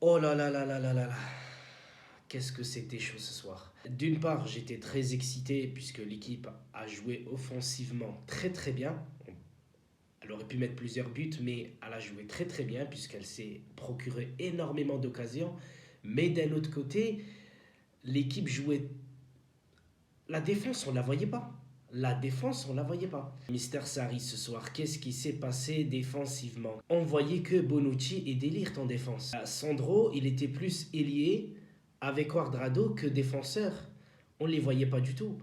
Oh là là là là là là là. Qu'est-ce que c'était chaud ce soir. D'une part, j'étais très excité puisque l'équipe a joué offensivement très très bien. Elle aurait pu mettre plusieurs buts, mais elle a joué très très bien puisqu'elle s'est procuré énormément d'occasions. Mais d'un autre côté, l'équipe jouait. La défense, on ne la voyait pas. La défense, on ne la voyait pas. Mister Sarri ce soir, qu'est-ce qui s'est passé défensivement? On voyait que Bonucci et Delirte en défense. Sandro, il était plus ailier avec Cuadrado que défenseur. On ne les voyait pas du tout.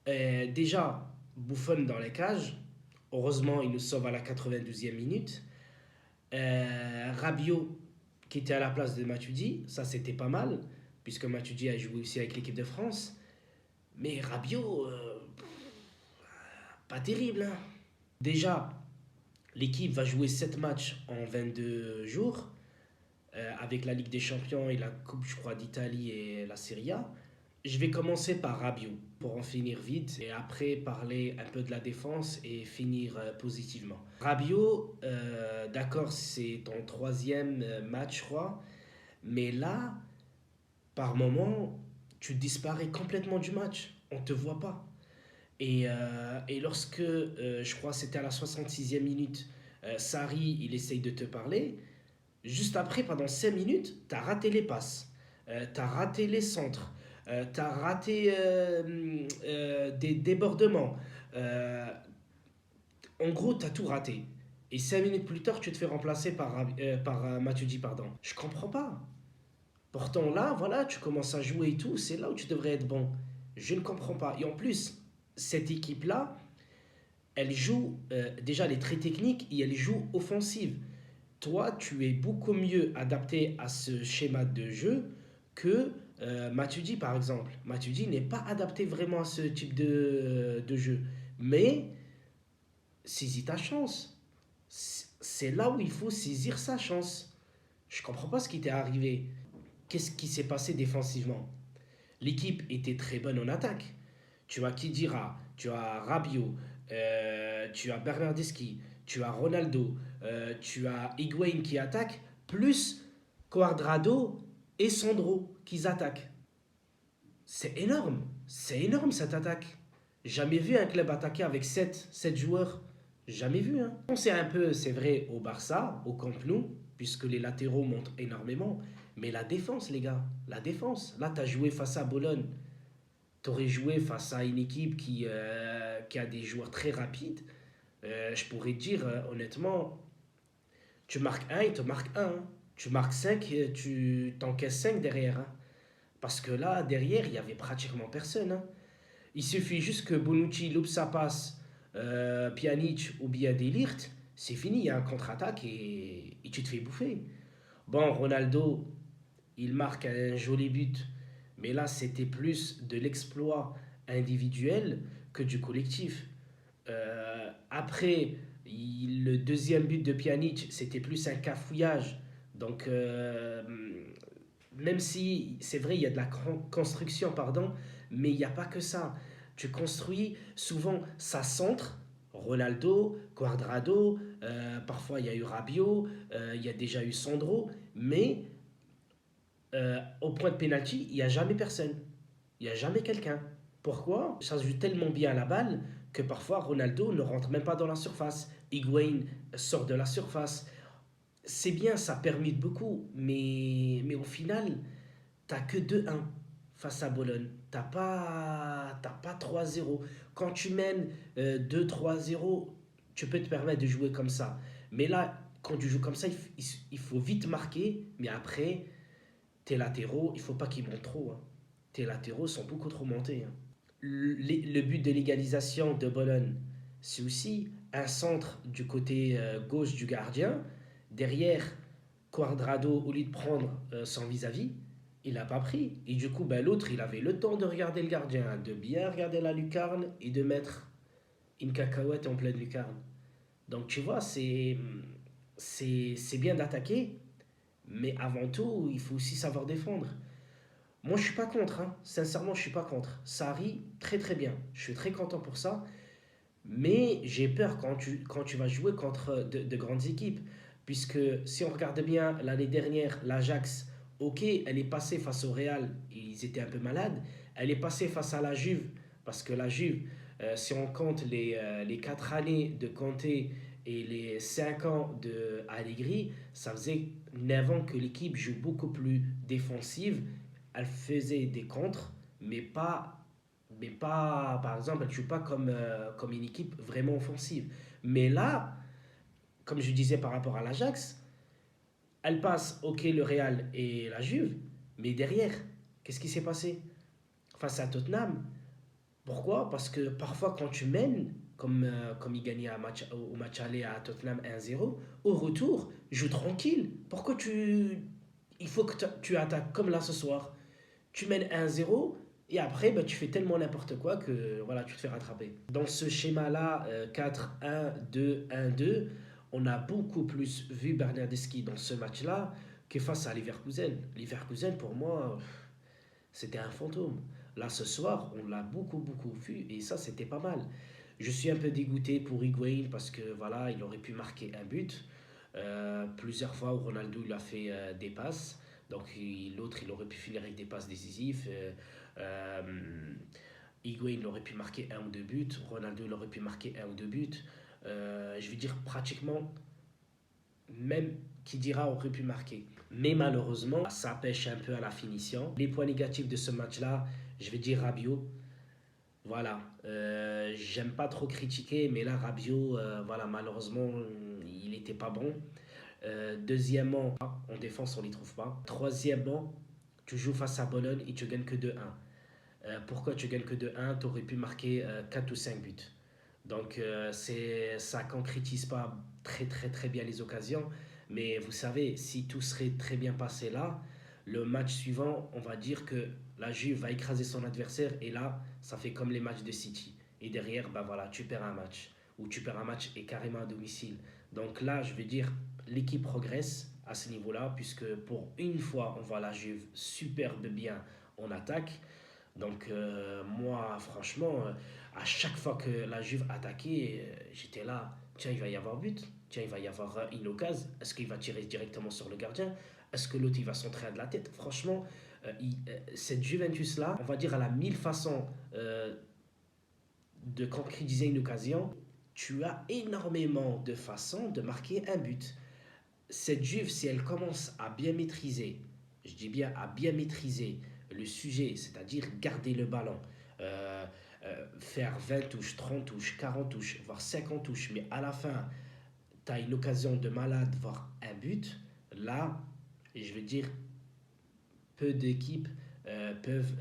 Déjà, Buffon dans les cages. Heureusement, il nous sauve à la 92e minute. Rabiot qui était à la place de Matuidi, ça c'était pas mal, puisque Matuidi a joué aussi avec l'équipe de France. Mais Rabiot, pas terrible. Hein. Déjà, l'équipe va jouer 7 matchs en 22 jours, avec la Ligue des Champions et la Coupe, je crois, d'Italie et la Serie A. Je vais commencer par Rabiot pour en finir vite et après parler un peu de la défense et finir positivement. Rabiot, d'accord, c'est ton troisième match, je crois, mais là, par moment, tu disparais complètement du match. On ne te voit pas. Et lorsque, je crois, c'était à la 66e minute, Sarri, il essaye de te parler. Juste après, pendant 5 minutes, tu as raté les passes, tu as raté les centres, tu as raté des débordements. Euh, En gros, tu as tout raté. Et 5 minutes plus tard, tu te fais remplacer par Matuidi, pardon. Je comprends pas. Pourtant, là, voilà, tu commences à jouer et tout, c'est là où tu devrais être bon. Je ne comprends pas. Et en plus, cette équipe-là, elle joue, déjà, elle est très technique et elle joue offensive. Toi, tu es beaucoup mieux adapté à ce schéma de jeu que Matuidi, par exemple. Matuidi n'est pas adapté vraiment à ce type de jeu. Mais saisis ta chance. C'est là où il faut saisir sa chance. Je comprends pas ce qui t'est arrivé. Qu'est-ce qui s'est passé défensivement? L'équipe était très bonne en attaque. Tu as Kidira, tu as Rabiot, tu as Bernardeschi, tu as Ronaldo, tu as Higuain qui attaque, plus Cuadrado et Sandro qui attaquent. C'est énorme cette attaque. Jamais vu un club attaquer avec sept joueurs. Jamais vu. Hein. On sait un peu, c'est vrai, au Barça, au Camp Nou, puisque les latéraux montent énormément. Mais la défense, les gars, la défense. Là, tu as joué face à Bologne. Tu aurais joué face à une équipe qui a des joueurs très rapides. Je pourrais te dire, honnêtement, tu marques un, il te marque un. Hein. Tu marques 5, tu t'encaisses 5 derrière. Hein. Parce que là, derrière, il n'y avait pratiquement personne. Hein. Il suffit juste que Bonucci loupe sa passe, Pjanic ou bien Delirte, c'est fini, il y a un contre-attaque et tu te fais bouffer. Bon, Ronaldo, il marque un joli but, mais là, c'était plus de l'exploit individuel que du collectif. Après, le deuxième but de Pjanic, c'était plus un cafouillage. Donc, même si c'est vrai, il y a de la construction, pardon, mais il n'y a pas que ça. Tu construis, souvent, ça centre. Ronaldo, Cuadrado, parfois il y a eu Rabiot, il y a déjà eu Sandro, mais au point de pénalty, il n'y a jamais personne. Il n'y a jamais quelqu'un. Pourquoi? Ça se joue tellement bien à la balle que parfois Ronaldo ne rentre même pas dans la surface. Higuain sort de la surface. C'est bien, ça permet beaucoup, mais au final, t'as que 2-1 face à Bologne. T'as pas 3-0. Quand tu mènes 2-3-0, tu peux te permettre de jouer comme ça. Mais là, quand tu joues comme ça, il faut vite marquer, mais après, tes latéraux, il faut pas qu'ils montent trop. Hein. Tes latéraux sont beaucoup trop montés. Hein. Le but de l'égalisation de Bologne, c'est aussi un centre du côté gauche du gardien. Derrière, Cuadrado, au lieu de prendre son vis-à-vis, il n'a pas pris. Et du coup, ben, l'autre, il avait le temps de regarder le gardien, de bien regarder la lucarne et de mettre une cacahuète en pleine lucarne. Donc tu vois, c'est bien d'attaquer, mais avant tout, il faut aussi savoir défendre. Moi, je suis pas contre, hein. Sincèrement, je suis pas contre. Sarri, très très bien. Je suis très content pour ça. Mais j'ai peur quand tu vas jouer contre de grandes équipes. Puisque si on regarde bien l'année dernière, l'Ajax Ok, elle est passée face au Real, ils étaient un peu malades. Elle est passée face à la Juve, parce que la Juve, si on compte les 4 années de Conte et les 5 ans de Allegri, ça faisait 9 ans que l'équipe joue beaucoup plus défensive. Elle faisait des contres, mais pas par exemple, elle ne joue pas comme une équipe vraiment offensive. Mais là, comme je disais par rapport à l'Ajax, elle passe, ok, le Real et la Juve, mais derrière, qu'est-ce qui s'est passé face à Tottenham? Pourquoi? Parce que parfois, quand tu mènes, comme il gagnait au match aller à Tottenham 1-0, au retour, joue tranquille. Pourquoi tu. Il faut que tu attaques comme là ce soir. Tu mènes 1-0 et après, bah, tu fais tellement n'importe quoi que voilà, tu te fais rattraper. Dans ce schéma-là, 4-1-2-1-2, on a beaucoup plus vu Bernardeschi dans ce match-là que face à Leverkusen. Leverkusen, pour moi, c'était un fantôme. Là, ce soir, on l'a beaucoup, beaucoup vu et ça, c'était pas mal. Je suis un peu dégoûté pour Higuaín parce que voilà, il aurait pu marquer un but. Plusieurs fois où Ronaldo il a fait des passes. Donc l'autre, il aurait pu finir avec des passes décisives. Higuaín il aurait pu marquer un ou deux buts. Ronaldo il aurait pu marquer un ou deux buts. Je veux dire pratiquement même qui dira aurait pu marquer. Mais malheureusement, ça pêche un peu à la finition. Les points négatifs de ce match-là, je vais dire Rabiot. Voilà, j'aime pas trop critiquer, mais là, Rabiot, voilà, malheureusement, il n'était pas bon. Deuxièmement, en défense, on ne les trouve pas. Troisièmement, tu joues face à Bologne et tu gagnes que 2-1. Pourquoi tu gagnes que 2-1? Tu aurais pu marquer 4 ou 5 buts. Donc, ça ne concrétise pas très, très, très bien les occasions. Mais vous savez, si tout serait très bien passé là, le match suivant, on va dire que la Juve va écraser son adversaire. Et là, ça fait comme les matchs de City. Et derrière, bah voilà, tu perds un match. Ou tu perds un match et carrément à domicile. Donc là, je vais dire, l'équipe progresse à ce niveau-là. Puisque pour une fois, on voit la Juve superbe bien en attaque. Donc, moi, franchement, à chaque fois que la Juve attaquait, j'étais là. Tiens, il va y avoir but. Tiens, il va y avoir une occasion. Est-ce qu'il va tirer directement sur le gardien? Est-ce que l'autre, il va centrer de la tête? Franchement, cette Juventus-là, on va dire, elle a mille façons de concrétiser une occasion. Tu as énormément de façons de marquer un but. Cette Juve, si elle commence à bien maîtriser, je dis bien à bien maîtriser le sujet, c'est-à-dire garder le ballon, faire 20 touches, 30 touches, 40 touches, voire 50 touches, mais à la fin, tu as une occasion de malade, voire un but, là, je veux dire, peu d'équipes peuvent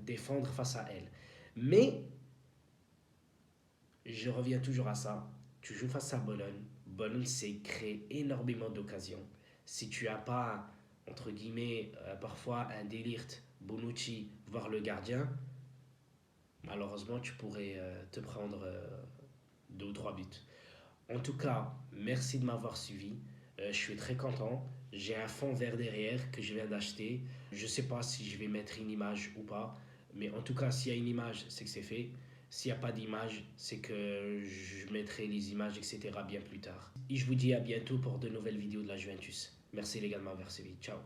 défendre face à elle. Mais je reviens toujours à ça. Tu joues face à Bologne. Bologne s'est créé énormément d'occasions. Si tu n'as pas, entre guillemets, parfois un Delirte, Bonucci, voire le gardien, malheureusement, tu pourrais te prendre deux ou trois buts. En tout cas, merci de m'avoir suivi. Je suis très content. J'ai un fond vert derrière que je viens d'acheter. Je ne sais pas si je vais mettre une image ou pas. Mais en tout cas, s'il y a une image, c'est que c'est fait. S'il n'y a pas d'image, c'est que je mettrai les images, etc. bien plus tard. Et je vous dis à bientôt pour de nouvelles vidéos de la Juventus. Merci les gars de m'avoir suivi. Ciao.